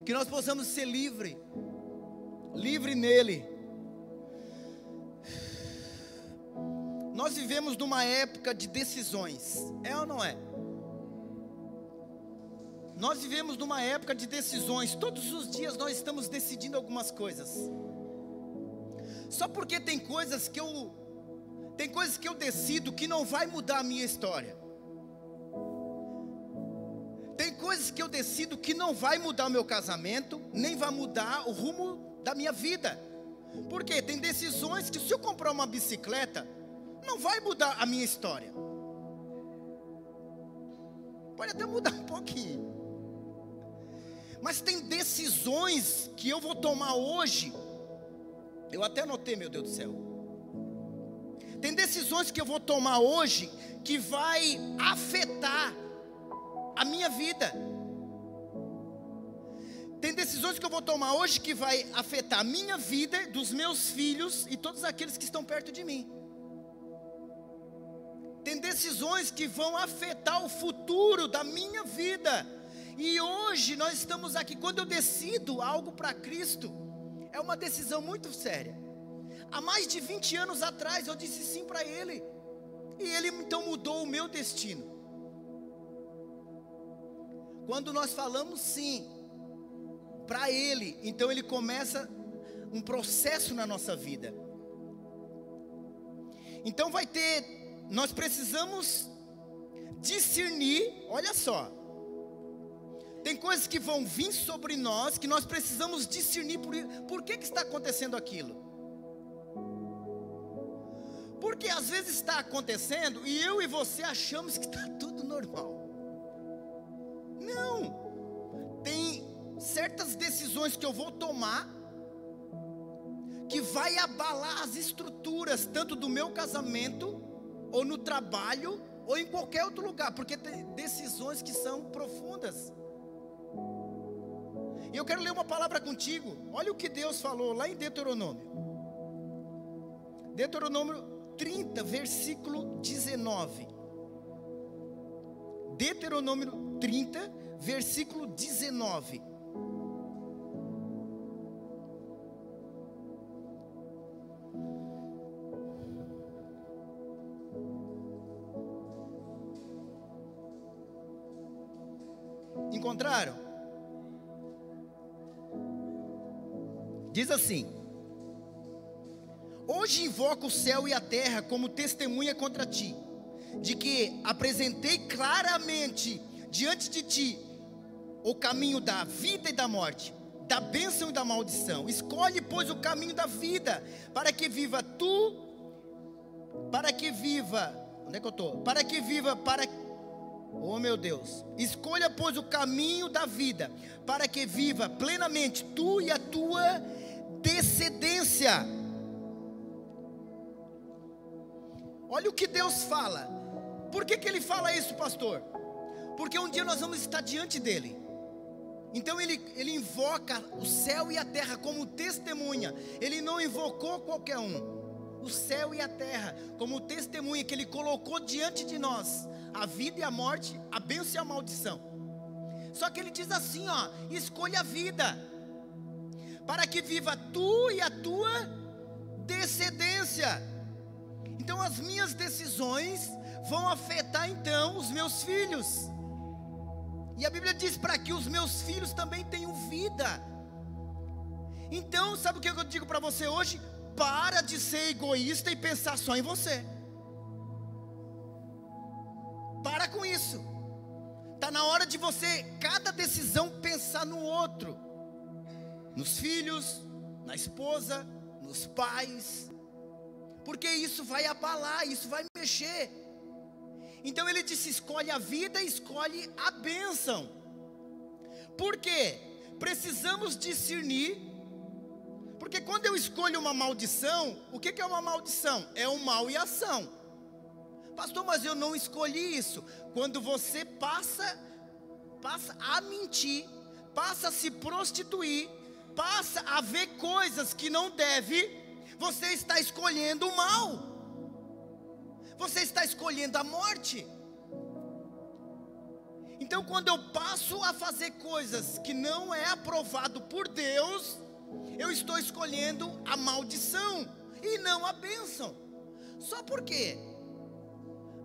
que nós possamos ser livre nele. Nós vivemos numa época de decisões, é ou não é? Nós vivemos numa época de decisões, todos os dias nós estamos decidindo algumas coisas. Só porque tem coisas que eu decido que não vai mudar a minha história. Tem coisas que eu decido que não vai mudar o meu casamento, nem vai mudar o rumo da minha vida. Por quê? Tem decisões que, se eu comprar uma bicicleta, não vai mudar a minha história. Pode até mudar um pouquinho. Mas tem decisões que eu vou tomar hoje. Eu até anotei, meu Deus do céu. Tem decisões que eu vou tomar hoje que vai afetar a minha vida. Tem decisões que eu vou tomar hoje que vai afetar a minha vida, dos meus filhos e todos aqueles que estão perto de mim. Tem decisões que vão afetar o futuro da minha vida. E hoje nós estamos aqui. Quando eu decido algo para Cristo, é uma decisão muito séria. Há mais de 20 anos atrás eu disse sim para Ele. E Ele então mudou o meu destino. Quando nós falamos sim para Ele, então Ele começa um processo na nossa vida. Então nós precisamos discernir, olha só. Tem coisas que vão vir sobre nós, que nós precisamos discernir por que está acontecendo aquilo. Porque às vezes está acontecendo e eu e você achamos que está tudo normal. Não. Tem certas decisões que eu vou tomar que vai abalar as estruturas, tanto do meu casamento, ou no trabalho, ou em qualquer outro lugar. Porque tem decisões que são profundas. E eu quero ler uma palavra contigo. Olha o que Deus falou lá em Deuteronômio. Deuteronômio 30, versículo 19. Deuteronômio 30, versículo 19. Encontraram? Diz assim: hoje invoco o céu e a terra como testemunha contra ti, de que apresentei claramente diante de ti o caminho da vida e da morte, da bênção e da maldição. Escolhe, pois, o caminho da vida, para que viva tu, onde é que eu estou? Oh meu Deus, escolha, pois, o caminho da vida, para que viva plenamente tu e a tua descendência. Olha o que Deus fala. Por que Ele fala isso, pastor? Porque um dia nós vamos estar diante dEle. Então ele invoca o céu e a terra como testemunha. Ele não invocou qualquer um. O céu e a terra como testemunha que Ele colocou diante de nós. A vida e a morte, a bênção e a maldição. Só que Ele diz assim, ó: escolha a vida, para que viva tu e a tua descendência. Então as minhas decisões vão afetar então os meus filhos. E a Bíblia diz para que os meus filhos também tenham vida. Então sabe o que eu digo para você hoje? Para de ser egoísta e pensar só em você. Para com isso. Está na hora de você, cada decisão, pensar no outro. Nos filhos, na esposa, nos pais. Porque isso vai abalar, isso vai mexer. Então ele disse: escolhe a vida, escolhe a bênção. Por quê? Precisamos discernir. Porque quando eu escolho uma maldição, o que é uma maldição? É um mal e ação. Pastor, mas eu não escolhi isso. Quando você passa a mentir, passa a se prostituir, passa a ver coisas que não deve, você está escolhendo o mal. Você está escolhendo a morte. Então, quando eu passo a fazer coisas que não é aprovado por Deus, eu estou escolhendo a maldição e não a bênção. Só porque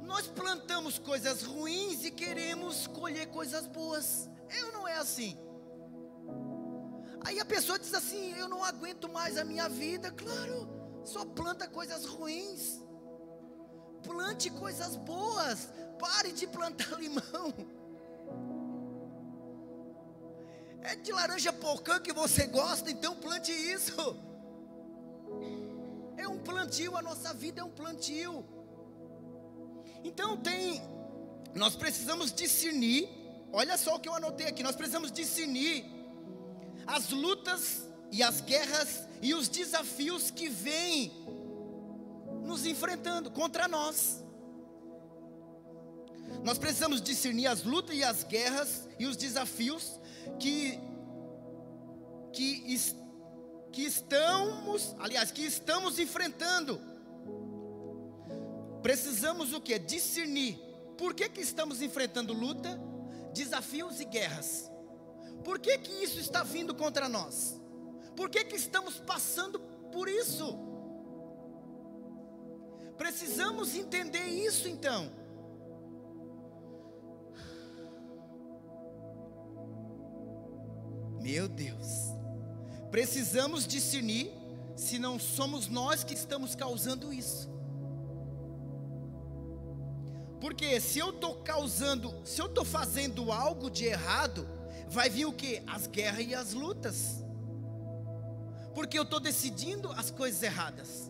nós plantamos coisas ruins e queremos colher coisas boas. Não é assim. Aí a pessoa diz assim: eu não aguento mais a minha vida. Claro, só planta coisas ruins. Plante coisas boas. Pare de plantar limão. É de laranja pocã que você gosta, então plante isso. É um plantio, a nossa vida é um plantio. Então nós precisamos discernir. Olha só o que eu anotei aqui. Nós precisamos discernir as lutas e as guerras e os desafios que vêm nos enfrentando contra nós. Nós precisamos discernir as lutas e as guerras e os desafios que estamos enfrentando. Precisamos o quê? Discernir. Por que estamos enfrentando luta, desafios e guerras? Por que isso está vindo contra nós? Por que estamos passando por isso? Precisamos entender isso então. Meu Deus, precisamos discernir se não somos nós que estamos causando isso. Porque se eu estou fazendo algo de errado, vai vir o quê? As guerras e as lutas. Porque eu estou decidindo as coisas erradas.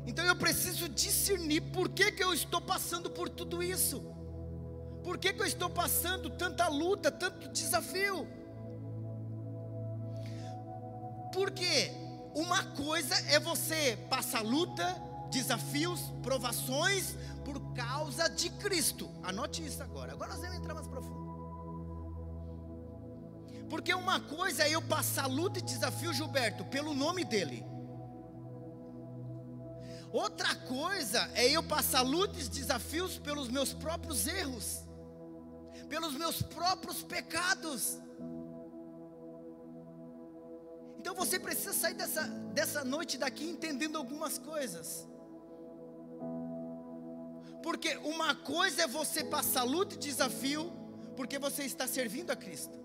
Então eu preciso discernir por que eu estou passando por tudo isso. Por que eu estou passando tanta luta, tanto desafio? Porque uma coisa é você passar luta, desafios, provações por causa de Cristo. Anote isso agora. Agora nós vamos entrar mais profundo. Porque uma coisa é eu passar luta e desafio, Gilberto, pelo nome dele. Outra coisa é eu passar luta e desafios pelos meus próprios erros, pelos meus próprios pecados. Então você precisa sair dessa noite daqui entendendo algumas coisas. Porque uma coisa é você passar luta e desafio porque você está servindo a Cristo.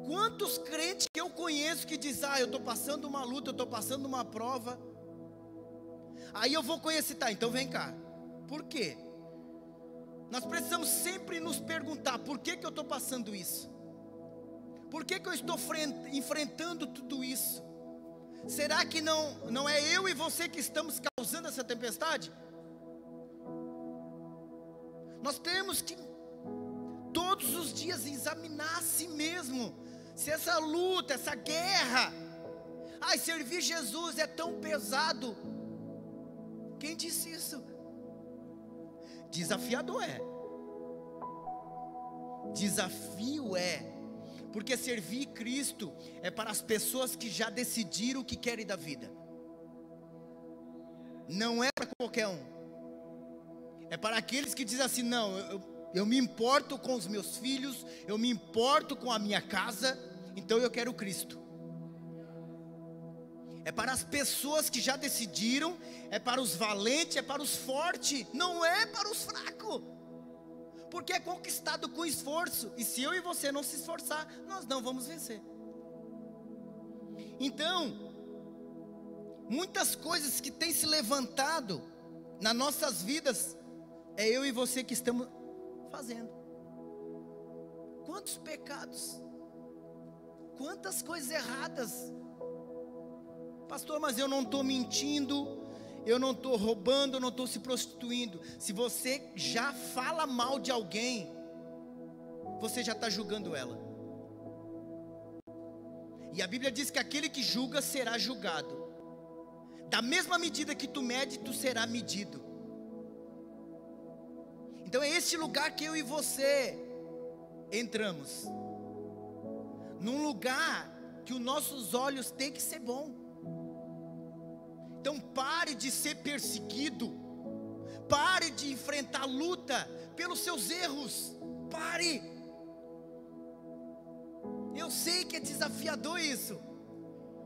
Quantos crentes que eu conheço que dizem: eu estou passando uma luta, eu estou passando uma prova. Aí eu vou conhecer, tá, então vem cá. Por quê? Nós precisamos sempre nos perguntar: por que eu estou passando isso? Por que eu estou enfrentando tudo isso? Será que não é eu e você que estamos causando essa tempestade? Nós temos que todos os dias examinar a si mesmo. Se essa luta, essa guerra, servir Jesus é tão pesado. Quem disse isso? Desafiador é. Desafio é. Porque servir Cristo é para as pessoas que já decidiram o que querem da vida. Não é para qualquer um. É para aqueles que dizem assim: não, eu me importo com os meus filhos, eu me importo com a minha casa, então eu quero Cristo. É para as pessoas que já decidiram, é para os valentes, é para os fortes, não é para os fracos. Porque é conquistado com esforço. E se eu e você não se esforçar, nós não vamos vencer. Então, muitas coisas que têm se levantado nas nossas vidas, é eu e você que estamos fazendo. Quantos pecados, quantas coisas erradas. Pastor, mas eu não estou mentindo, eu não estou roubando, eu não estou se prostituindo. Se você já fala mal de alguém, você já está julgando ela. E a Bíblia diz que aquele que julga será julgado. Da mesma medida que tu mede, tu será medido. Então é esse lugar que eu e você entramos. Num lugar que os nossos olhos têm que ser bom. Então pare de ser perseguido, pare de enfrentar a luta pelos seus erros. Pare. Eu sei que é desafiador isso,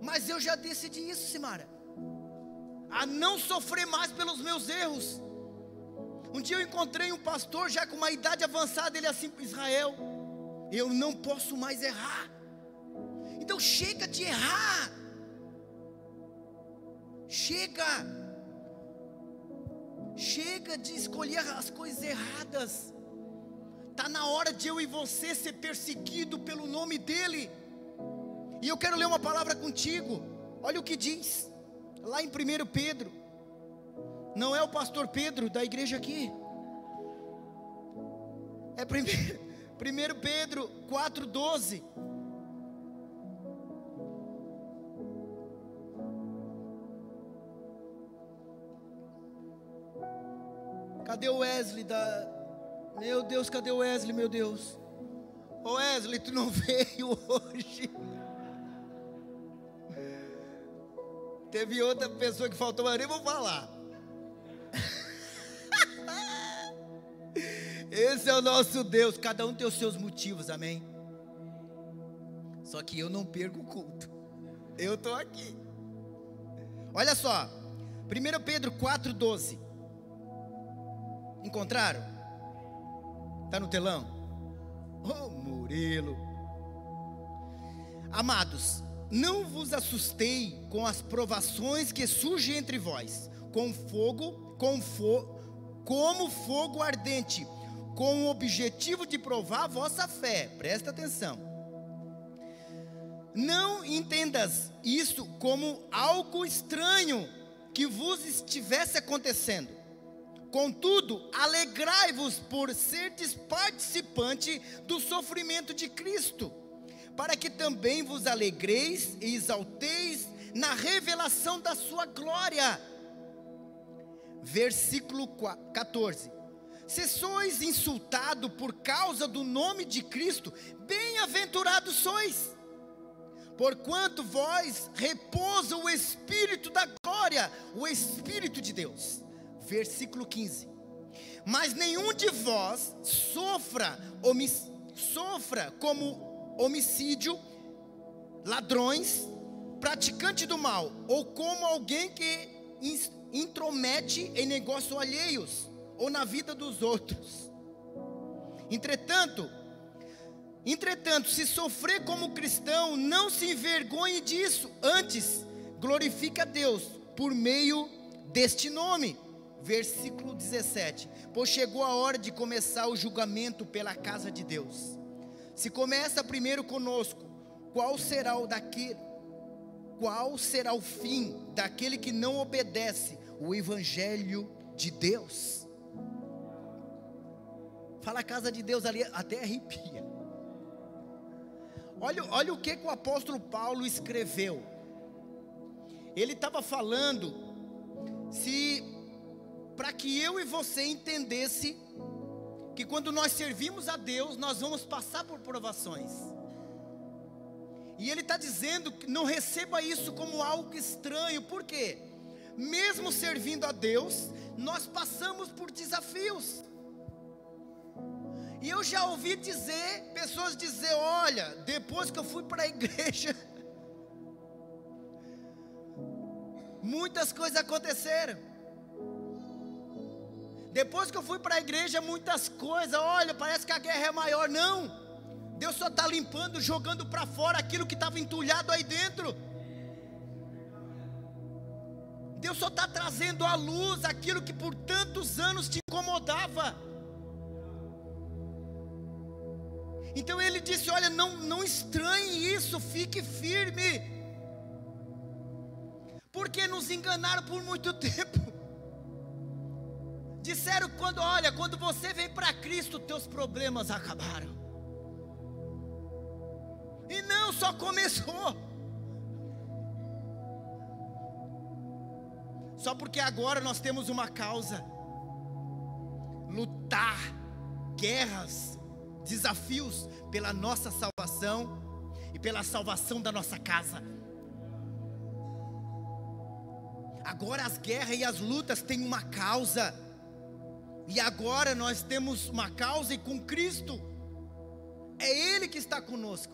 mas eu já decidi isso, Simara, a não sofrer mais pelos meus erros. Um dia eu encontrei um pastor já com uma idade avançada, ele assim: Israel, eu não posso mais errar. Então chega de errar. Chega de escolher as coisas erradas. Está na hora de eu e você ser perseguido pelo nome dEle. E eu quero ler uma palavra contigo. Olha o que diz lá em 1 Pedro. Não é o pastor Pedro da igreja aqui. É 1 Pedro 4,12. Cadê o Wesley Meu Deus, cadê o Wesley, meu Deus? Ô Wesley, tu não veio hoje. Teve outra pessoa que faltou, mas eu vou falar. Esse é o nosso Deus. Cada um tem os seus motivos, amém? Só que eu não perco o culto. Eu estou aqui. Olha só, 1 Pedro 4,12. Encontraram? Está no telão? Oh, Murilo. Amados, não vos assustei com as provações que surgem entre vós, como fogo ardente, com o objetivo de provar a vossa fé. Presta atenção. Não entendas isso como algo estranho que vos estivesse acontecendo. Contudo, alegrai-vos por serdes participante do sofrimento de Cristo, para que também vos alegreis e exalteis na revelação da sua glória. Versículo 14. Se sois insultados por causa do nome de Cristo, bem-aventurados sois, porquanto vós repousa o Espírito da glória, o Espírito de Deus. Versículo 15. Mas nenhum de vós sofra como homicídio, ladrões, praticante do mal, ou como alguém que intromete em negócios alheios, ou na vida dos outros. Entretanto, se sofrer como cristão, não se envergonhe disso, antes glorifique a Deus por meio deste nome. Versículo 17. Pois chegou a hora de começar o julgamento pela casa de Deus. Se começa primeiro conosco, qual será o fim daquele que não obedece o evangelho de Deus? Fala a casa de Deus ali, até arrepia. Olha o que o apóstolo Paulo escreveu. Ele estava falando, para que eu e você entendesse que quando nós servimos a Deus, nós vamos passar por provações. E ele está dizendo que não receba isso como algo estranho. Por quê? Mesmo servindo a Deus, nós passamos por desafios. E eu já ouvi pessoas dizer: olha, depois que eu fui para a igreja, muitas coisas aconteceram. Depois que eu fui para a igreja, muitas coisas, olha, parece que a guerra é maior. Não, Deus só está limpando, jogando para fora aquilo que estava entulhado aí dentro. Deus só está trazendo à luz aquilo que por tantos anos te incomodava. Então ele disse: olha, não estranhe isso, fique firme, porque nos enganaram por muito tempo. Disseram quando você vem para Cristo, teus problemas acabaram. E não, só começou. Só porque agora nós temos uma causa. Lutar, guerras, desafios pela nossa salvação e pela salvação da nossa casa. Agora as guerras e as lutas têm uma causa. E agora nós temos uma causa e com Cristo, é Ele que está conosco.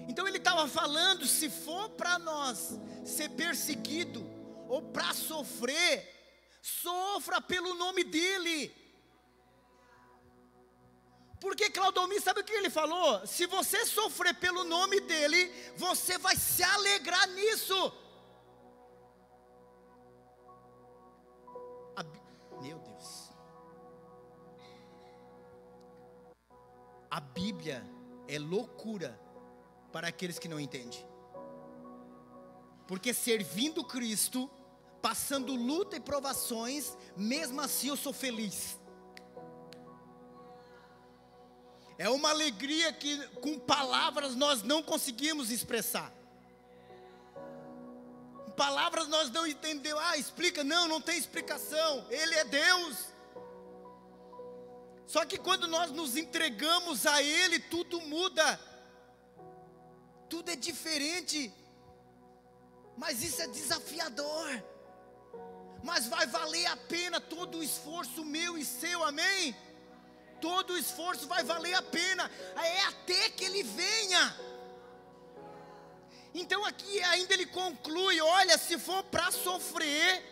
Então ele estava falando, se for para nós ser perseguido, ou para sofrer, sofra pelo nome dEle. Porque Claudomir, sabe o que ele falou? Se você sofrer pelo nome dEle, você vai se alegrar nisso. Meu Deus. A Bíblia é loucura para aqueles que não entendem. Porque servindo Cristo, passando luta e provações, mesmo assim eu sou feliz. É uma alegria que com palavras nós não conseguimos expressar. Com palavras nós não entendemos. Explica. Não tem explicação. Ele é Deus. Só que quando nós nos entregamos a Ele, tudo muda. Tudo é diferente. Mas isso é desafiador. Mas vai valer a pena todo o esforço meu e seu, amém? Todo o esforço vai valer a pena, é até que Ele venha. Então aqui ainda ele conclui, olha, se for para sofrer,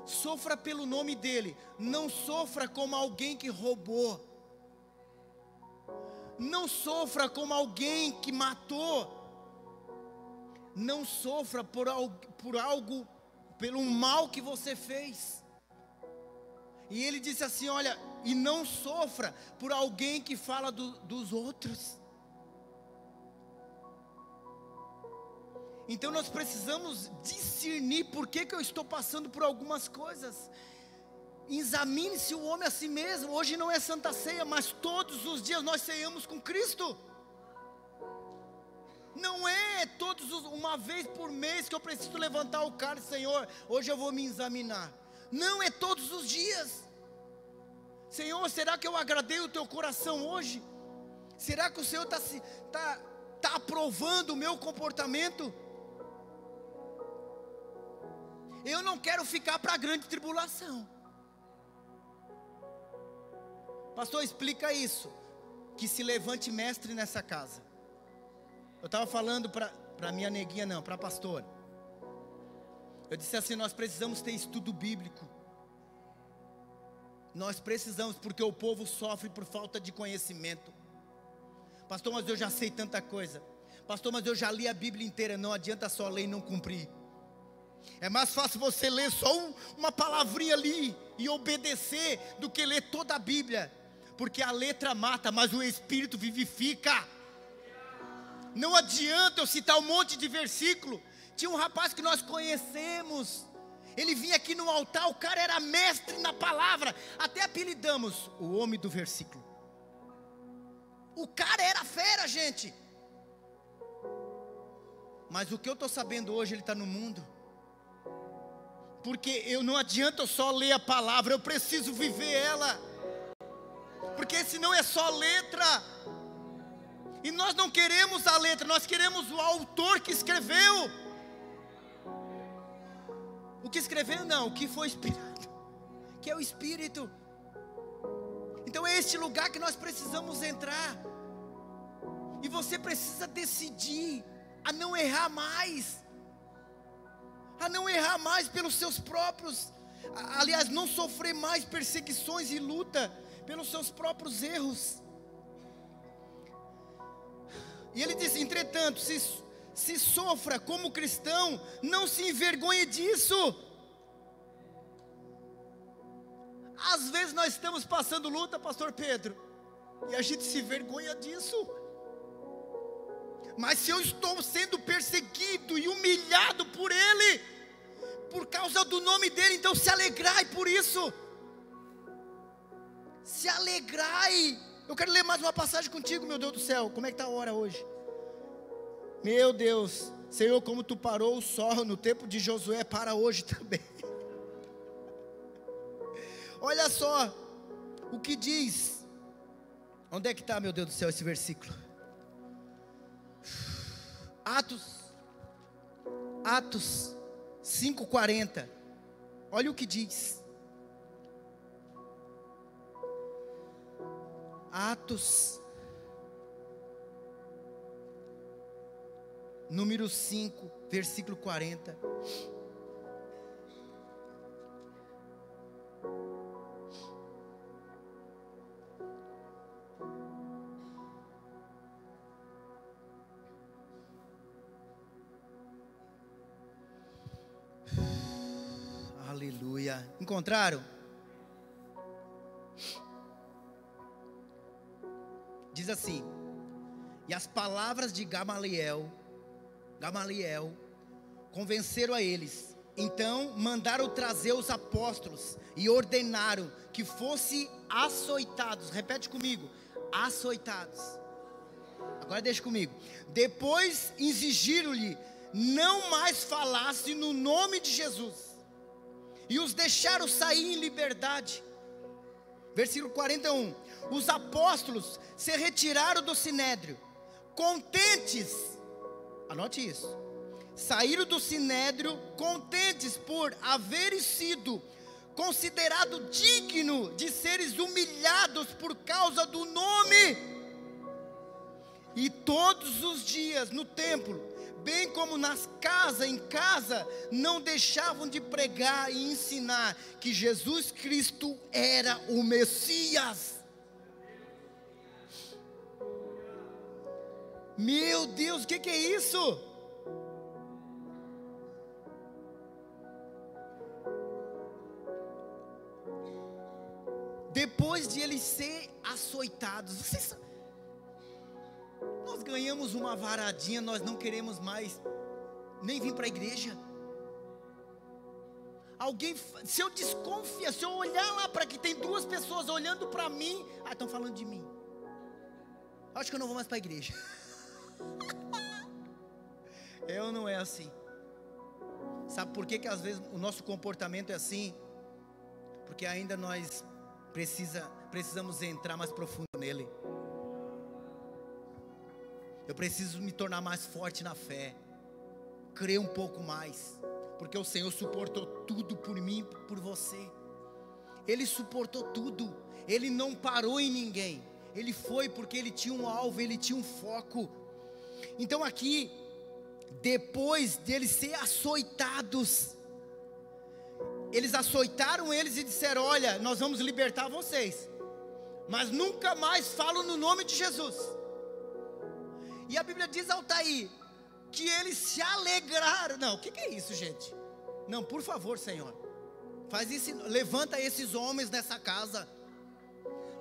sofra pelo nome dEle, não sofra como alguém que roubou, não sofra como alguém que matou, não sofra por algo, pelo mal que você fez. E ele disse assim, olha, e não sofra por alguém que fala dos outros. Então nós precisamos discernir por que eu estou passando por algumas coisas. Examine-se o homem a si mesmo. Hoje não é Santa Ceia, mas todos os dias nós ceiamos com Cristo. Não é uma vez por mês que eu preciso levantar o cálice, Senhor, hoje eu vou me examinar. Não, é todos os dias. Senhor, será que eu agradei o teu coração hoje? Será que o Senhor está aprovando o meu comportamento? Eu não quero ficar para a grande tribulação. Pastor, explica isso. Que se levante mestre nessa casa. Eu estava falando para minha neguinha, não, para a pastora. Eu disse assim, nós precisamos ter estudo bíblico. Nós precisamos, porque o povo sofre por falta de conhecimento. Pastor, mas eu já sei tanta coisa. Pastor, mas eu já li a Bíblia inteira. Não adianta só ler e não cumprir. É mais fácil você ler só uma palavrinha ali e obedecer do que ler toda a Bíblia. Porque a letra mata, mas o Espírito vivifica. Não adianta eu citar um monte de versículo. Tinha um rapaz que nós conhecemos. Ele vinha aqui no altar, o cara era mestre na palavra. Até apelidamos o homem do versículo. O cara era fera, gente. Mas o que eu estou sabendo hoje, ele está no mundo. Porque não adianta eu só ler a palavra, eu preciso viver ela. Porque senão é só letra. E nós não queremos a letra, nós queremos o autor que escreveu. O que escreveu não, o que foi inspirado, que é o Espírito. Então é este lugar que nós precisamos entrar. E você precisa decidir a não errar mais. A não errar mais pelos seus próprios, aliás, não sofrer mais perseguições e luta pelos seus próprios erros. E ele disse, entretanto, se sofra como cristão, não se envergonhe disso. Às vezes nós estamos passando luta, pastor Pedro, e a gente se envergonha disso. Mas se eu estou sendo perseguido e humilhado por Ele, por causa do nome dEle, então se alegrai por isso. Se alegrai. Eu quero ler mais uma passagem contigo, meu Deus do céu. Como é que está a hora hoje? Meu Deus, Senhor, como Tu parou o sol no tempo de Josué, para hoje também. Olha só o que diz. Onde é que está, meu Deus do céu, esse versículo? Atos 5:40. Olha o que diz. Atos, número 5, versículo 40. Aleluia. Encontraram? Diz assim: e as palavras de Gamaliel convenceram a eles. Então mandaram trazer os apóstolos e ordenaram que fossem açoitados. Repete comigo: açoitados. Agora deixa comigo. Depois exigiram-lhe não mais falasse no nome de Jesus, e os deixaram sair em liberdade. Versículo 41. Os apóstolos se retiraram do sinédrio, contentes, anote isso, saíram do sinédrio contentes por haverem sido considerados dignos de seres humilhados por causa do nome. E todos os dias no templo, bem como em casa, não deixavam de pregar e ensinar que Jesus Cristo era o Messias. Meu Deus, o que é isso? Depois de eles ser açoitados, nós ganhamos uma varadinha, nós não queremos mais nem vir para a igreja. Alguém, se eu desconfiar, se eu olhar lá para que tem duas pessoas olhando para mim, estão falando de mim, acho que eu não vou mais para a igreja. É ou não é assim? Sabe por que às vezes o nosso comportamento é assim? Porque ainda nós precisamos entrar mais profundo nele. Eu preciso me tornar mais forte na fé, crer um pouco mais, porque o Senhor suportou tudo por mim e por você. Ele suportou tudo, Ele não parou em ninguém, Ele foi porque Ele tinha um alvo, Ele tinha um foco. Então aqui, depois deles ser açoitados, eles açoitaram eles e disseram: olha, nós vamos libertar vocês, mas nunca mais falam no nome de Jesus. E a Bíblia diz, Altair, que eles se alegraram. Não, o que é isso, gente? Não, por favor, Senhor, faz isso, levanta esses homens nessa casa,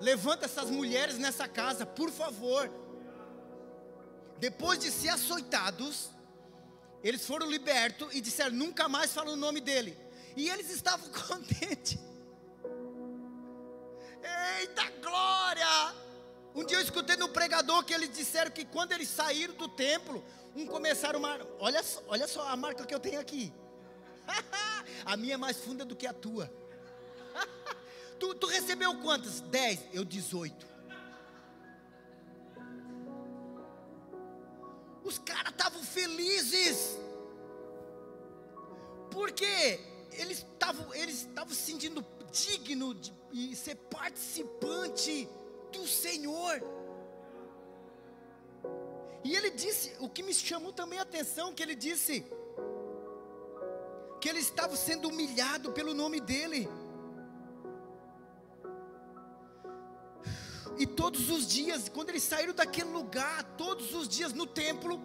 levanta essas mulheres nessa casa, por favor. Depois de ser açoitados, eles foram libertos e disseram: nunca mais falam o nome dele. E eles estavam contentes. Eita glória! Um dia eu escutei no pregador que eles disseram que quando eles saíram do templo, começaram a olha só a marca que eu tenho aqui. A minha é mais funda do que a tua. Tu recebeu quantas? 10, eu 18. Os caras estavam felizes, porque eles estavam se sentindo dignos de ser participante do Senhor. E ele disse, o que me chamou também a atenção, que ele disse que eles estavam sendo humilhados pelo nome dele. E todos os dias, quando eles saíram daquele lugar, todos os dias no templo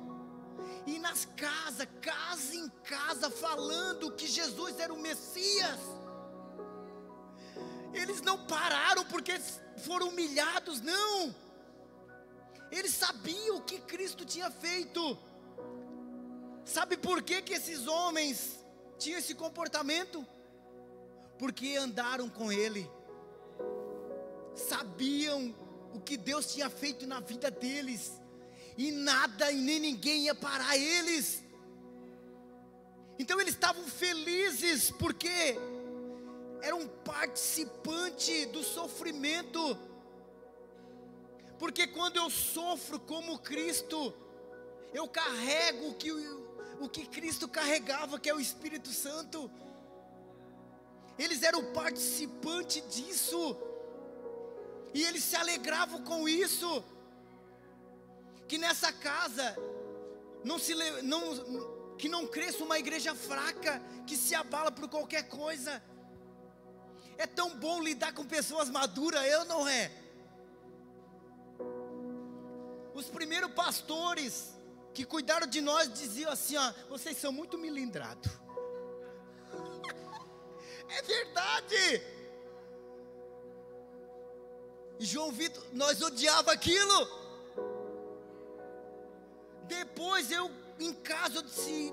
e nas casas, casa em casa, falando que Jesus era o Messias, eles não pararam porque foram humilhados, não. Eles sabiam o que Cristo tinha feito. Sabe por que esses homens tinham esse comportamento? Porque andaram com Ele, sabiam o que Deus tinha feito na vida deles, e nada e nem ninguém ia parar eles. Então eles estavam felizes porque eram participantes do sofrimento. Porque quando eu sofro como Cristo, eu carrego o que Cristo carregava, que é o Espírito Santo. Eles eram participantes disso. E eles se alegravam com isso, que nessa casa que não cresça uma igreja fraca, que se abala por qualquer coisa. É tão bom lidar com pessoas maduras, não é? Os primeiros pastores que cuidaram de nós diziam assim, ó: vocês são muito milindrados. É verdade. E João Vitor, nós odiava aquilo. Depois em casa eu disse,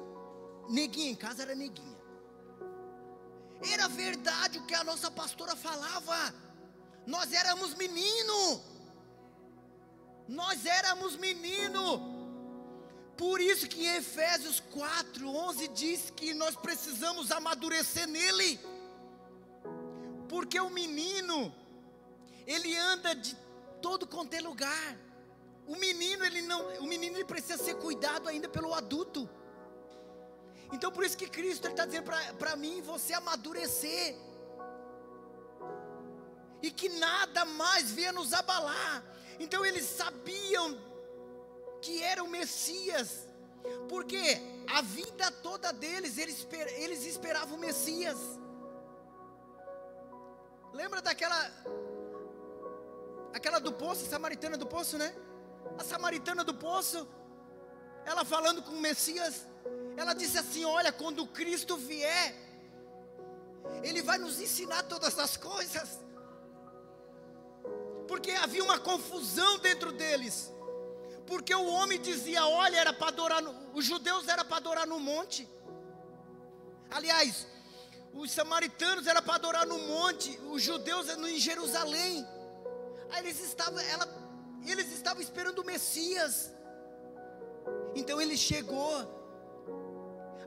neguinha, em casa era neguinha. Era verdade o que a nossa pastora falava. Nós éramos menino. Nós éramos menino. Por isso que em Efésios 4:11 diz que nós precisamos amadurecer nele. Porque o menino, ele anda de todo quanto é lugar. O menino ele precisa ser cuidado ainda pelo adulto. Então por isso que Cristo está dizendo para mim e você amadurecer. E que nada mais venha nos abalar. Então eles sabiam que era o Messias. Porque a vida toda deles, eles esperavam o Messias. Lembra daquela do poço, a samaritana do poço, né? A samaritana do poço, ela falando com o Messias, ela disse assim: olha, quando Cristo vier, Ele vai nos ensinar todas as coisas. Porque havia uma confusão dentro deles. Porque o homem dizia, olha, era para adorar, os judeus era para adorar no monte. Aliás, os samaritanos era para adorar no monte, os judeus em Jerusalém. Aí eles estavam esperando o Messias. Então ele chegou.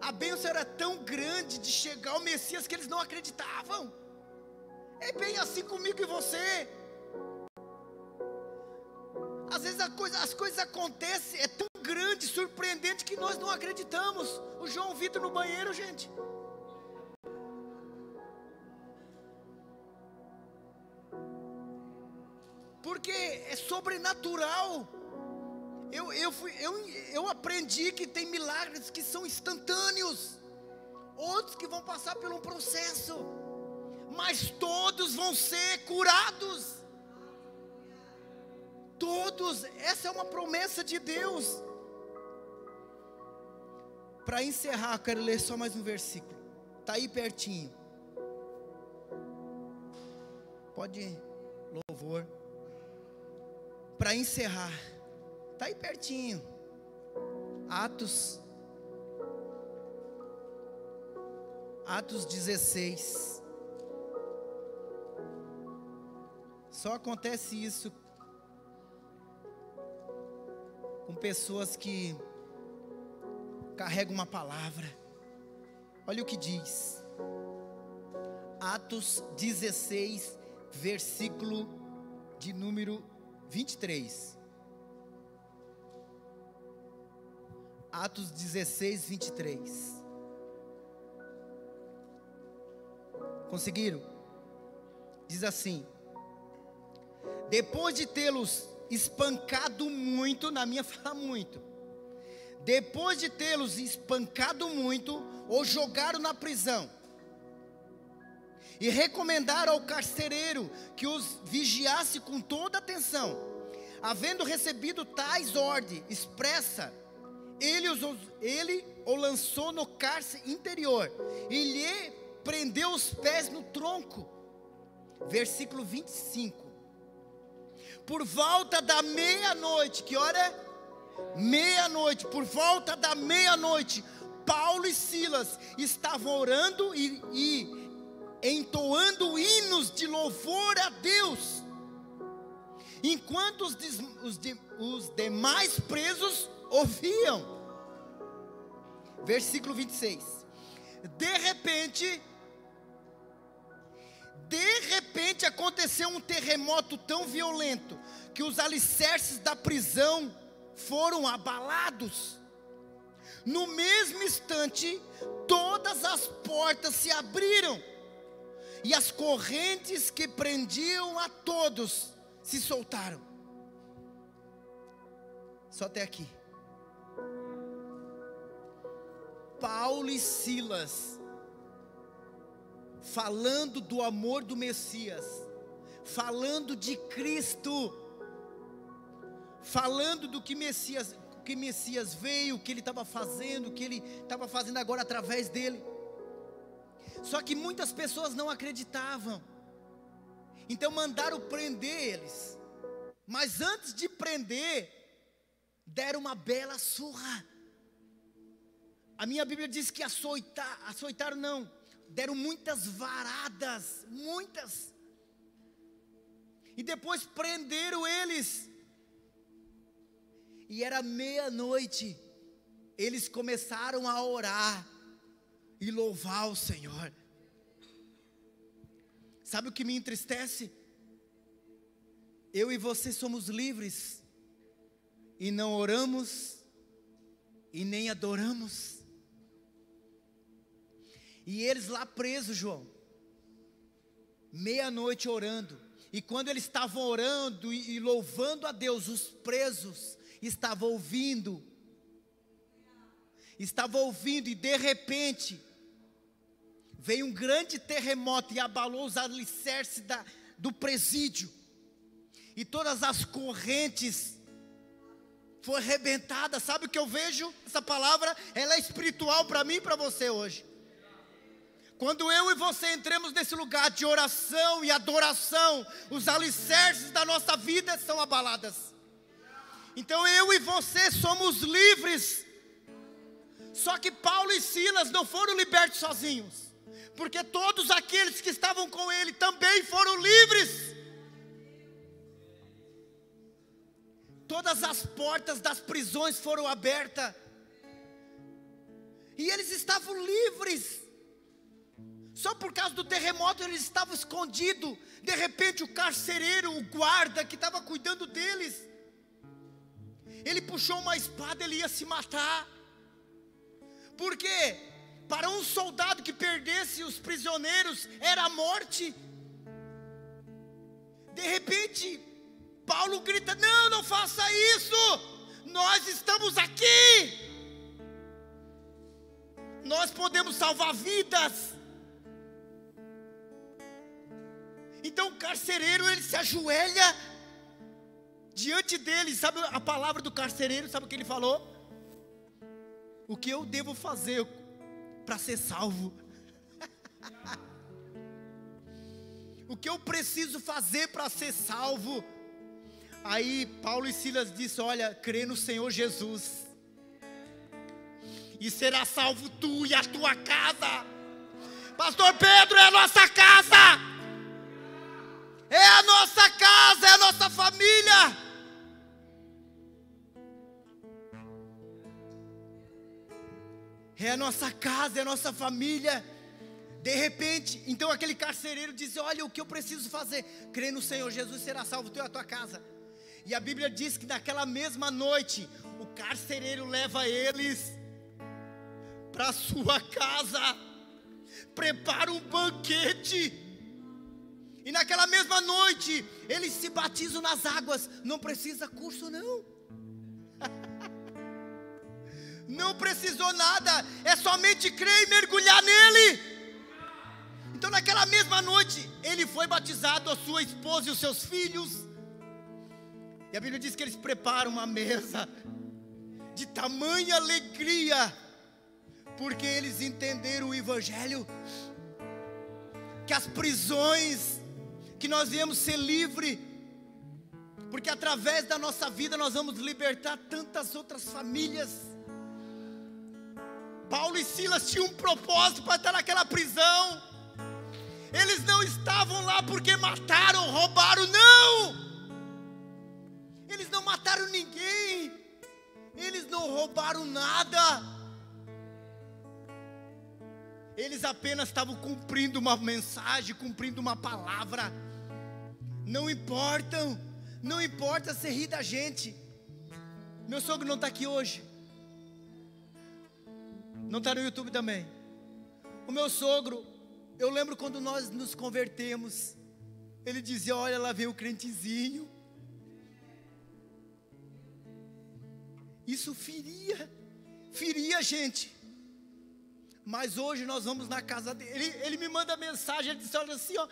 A bênção era tão grande de chegar o Messias que eles não acreditavam. É bem assim comigo e você. Às vezes as coisas acontecem, é tão grande, surpreendente, que nós não acreditamos. O João Vitor no banheiro, gente. Porque é sobrenatural. Eu aprendi que tem milagres que são instantâneos, outros que vão passar por um processo, mas todos vão ser curados. Todos, essa é uma promessa de Deus. Para encerrar, eu quero ler só mais um versículo. Está aí pertinho. Pode ir, louvor. Para encerrar, está aí pertinho. Atos 16. Só acontece isso com pessoas que carregam uma palavra. Olha o que diz. Atos 16, versículo de número 23. Atos 16, 23. Conseguiram? Diz assim: depois de tê-los espancado muito, na minha fala muito, depois de tê-los espancado muito, os jogaram na prisão, e recomendaram ao carcereiro que os vigiasse com toda atenção. Havendo recebido tais ordens expressa, ele o lançou no cárcere interior, e lhe prendeu os pés no tronco. Versículo 25. Por volta da meia-noite, que hora é? Meia-noite, por volta da meia-noite, Paulo e Silas estavam orando e entoando hinos de louvor a Deus, enquanto os demais presos ouviam. Versículo 26. De repente aconteceu um terremoto tão violento que os alicerces da prisão foram abalados. No mesmo instante, todas as portas se abriram e as correntes que prendiam a todos se soltaram. Só até aqui. Paulo e Silas, falando do amor do Messias, falando de Cristo, falando do que Messias veio, o que ele estava fazendo, o que ele estava fazendo agora através dele. Só que muitas pessoas não acreditavam, então mandaram prender eles. Mas antes de prender, deram uma bela surra. A minha Bíblia diz que açoitaram não, deram muitas varadas, muitas. E depois prenderam eles. E era meia-noite, eles começaram a orar e louvar o Senhor. Sabe o que me entristece? Eu e você somos livres e não oramos e nem adoramos. E eles lá presos, João, meia-noite orando. E quando eles estavam orando e louvando a Deus, os presos estavam ouvindo. E de repente veio um grande terremoto e abalou os alicerces do presídio. E todas as correntes foram arrebentadas. Sabe o que eu vejo? Essa palavra, ela é espiritual para mim e para você hoje. Quando eu e você entramos nesse lugar de oração e adoração, os alicerces da nossa vida são abaladas. Então eu e você somos livres. Só que Paulo e Silas não foram libertos sozinhos, porque todos aqueles que estavam com ele também foram livres. Todas as portas das prisões foram abertas, e eles estavam livres. Só por causa do terremoto eles estavam escondidos. De repente o carcereiro, o guarda que estava cuidando deles, ele puxou uma espada, ele ia se matar. Porque para um soldado que perdesse os prisioneiros era a morte. De repente Paulo grita: não, não faça isso, nós estamos aqui, nós podemos salvar vidas. Então o carcereiro, ele se ajoelha diante dele. Sabe a palavra do carcereiro? Sabe o que ele falou? O que eu devo fazer para ser salvo? O que eu preciso fazer para ser salvo? Aí Paulo e Silas disse: olha, crê no Senhor Jesus, e será salvo tu e a tua casa. Pastor Pedro, é a nossa casa, é a nossa casa, é a nossa família. É a nossa casa, é a nossa família. De repente, então aquele carcereiro disse: olha, o que eu preciso fazer? Crê no Senhor Jesus, será salvo tu e a tua casa. E a Bíblia diz que naquela mesma noite, o carcereiro leva eles para sua casa, prepara um banquete, e naquela mesma noite eles se batizam nas águas. Não precisa curso não, não precisou nada, é somente crer e mergulhar nele. Então naquela mesma noite ele foi batizado, a sua esposa e os seus filhos. E a Bíblia diz que eles preparam uma mesa de tamanha alegria, porque eles entenderam o Evangelho, que as prisões, que nós viemos ser livres, porque através da nossa vida nós vamos libertar tantas outras famílias. Paulo e Silas tinham um propósito para estar naquela prisão. Eles não estavam lá porque mataram, roubaram, não. Eles não mataram ninguém, eles não roubaram nada. Eles apenas estavam cumprindo uma mensagem, cumprindo uma palavra. Não importa se rir da gente. Meu sogro não está aqui hoje, não está no YouTube também. O meu sogro, eu lembro quando nós nos convertemos, ele dizia: olha, lá vem o crentezinho. Isso feria a gente. Mas hoje nós vamos na casa dele. Ele me manda mensagem, ele disse, olha assim, ó.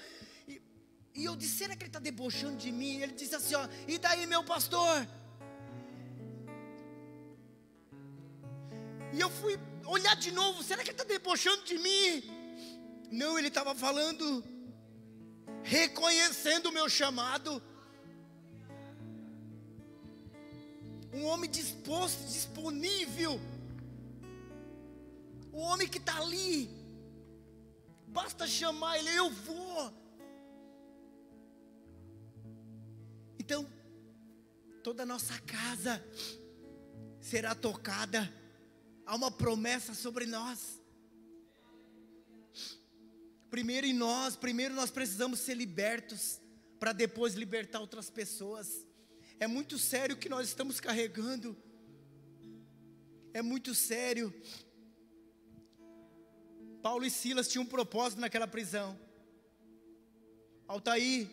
E eu disse, será que ele está debochando de mim? Ele disse assim, ó, e daí, meu pastor? E eu fui olhar de novo, será que ele está debochando de mim? Não, ele estava falando, reconhecendo o meu chamado. Um homem disposto, disponível. O homem que está ali, basta chamar ele, eu vou. Então, toda a nossa casa será tocada. Há uma promessa sobre nós. Primeiro nós precisamos ser libertos, para depois libertar outras pessoas. É muito sério o que nós estamos carregando. É muito sério. Paulo e Silas tinham um propósito naquela prisão. Altair,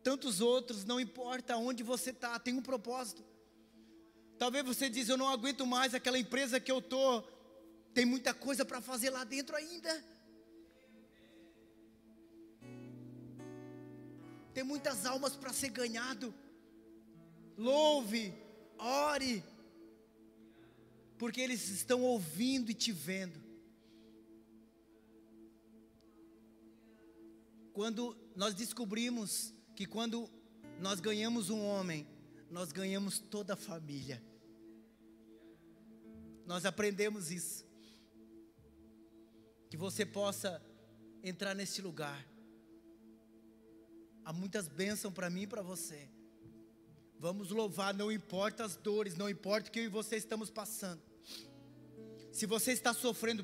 tantos outros, não importa onde você está, tem um propósito. Talvez você diz, eu não aguento mais aquela empresa que eu estou. Tem muita coisa para fazer lá dentro ainda. Tem muitas almas para ser ganhado. Louve, ore, porque eles estão ouvindo e te vendo. Quando nós descobrimos que quando nós ganhamos um homem, nós ganhamos toda a família. Nós aprendemos isso. Que você possa entrar neste lugar. Há muitas bênçãos para mim e para você. Vamos louvar, não importa as dores, não importa o que eu e você estamos passando. Se você está sofrendo